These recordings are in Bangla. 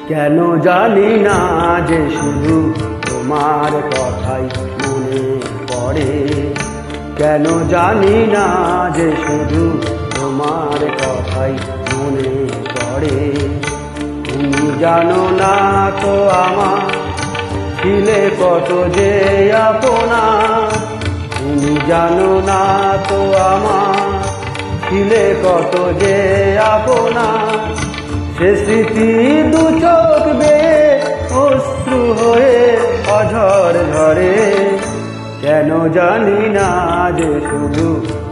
কেন জানি না যে শুধু তোমার কথাই মনে পড়ে। কেন জানি না যে শুধু তোমার কথাই মনে পড়ে। তুমি জানো না তো আমার ছিলে কত যে আপনা। তুমি জানো না তো আমার ছিলে কত যে আপনা। সে স্মৃতি দু চোখ বেয়ে অশ্রু হয়ে অঝর ঝরে। কেন জানি না যে শুধু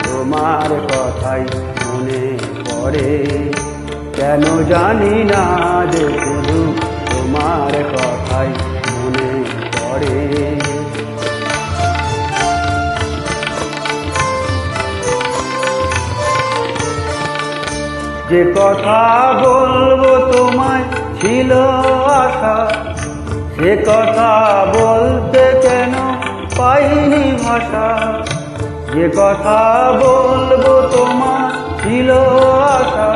তোমার কথাই মনে পড়ে। কেন জানি না যে শুধু তোমার কথাই মনে পড়ে। যে কথা বলবো তোমায় ছিল আশা, সে কথা বলতে কেন পাইনি ভাষা। যে কথা বলবো তোমার ছিল আশা,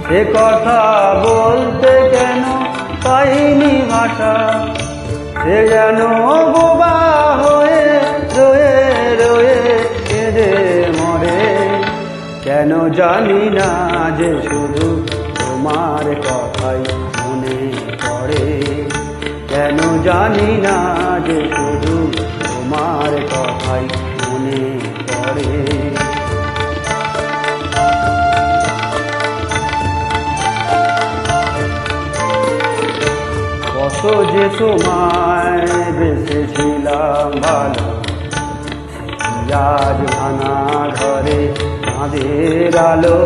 সে কথা বলতে কেন পাইনি ভাষা। সে যেন বোবা হয়ে রয়ে রয়ে কেঁদে মরে। কেন জানি না যে শুধু তোমার কথাই মনে পড়ে। কেন জানি না যে শুধু তোমার কথাই মনে পড়ে। কত যে তোমায় বেসেছিলাম ভালো, আজ ভাঙা ঘরে চাঁদের আলো।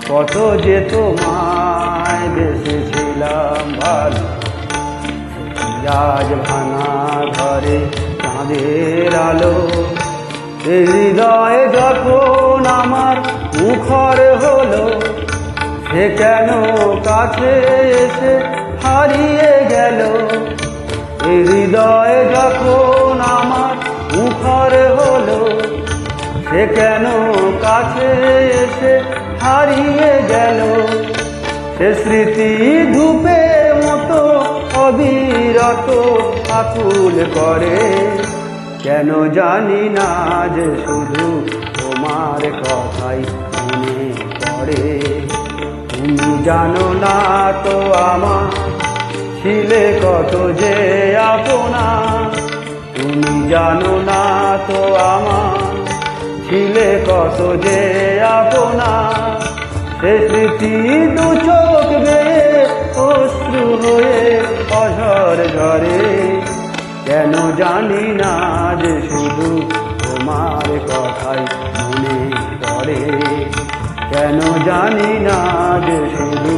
কত যে তোমায় বেসেছিলাম ভালো, আজ ভাঙা ঘরে চাঁদের আলো। এই হৃদয় যখন আমার মুখর হলো, সে কেন কাছে এসে হারিয়ে গেল। এই হৃদয় যখন আমার মুখর হলো, সে কেন কাছে এসে হারিয়ে গেল। সে স্মৃতি ধূপের মতো অবিরত আকুল করে। কেন জানি না যে শুধু তোমার কথাই মনে পড়ে। তুমি জানো না তো আমার ছিলে কত যে আপনা। তুমি জানো না তো আমার ছিলে কত যে আপনা। সে স্মৃতি দু চোখ বেয়ে অশ্রু হয়ে অঝর ঝরে। কেন জানি না যে শুধু তোমার কথাই মনে পড়ে। কেন জানি না যে শুধু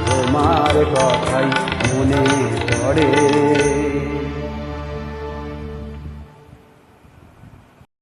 তোমার কথাই মনে পড়ে।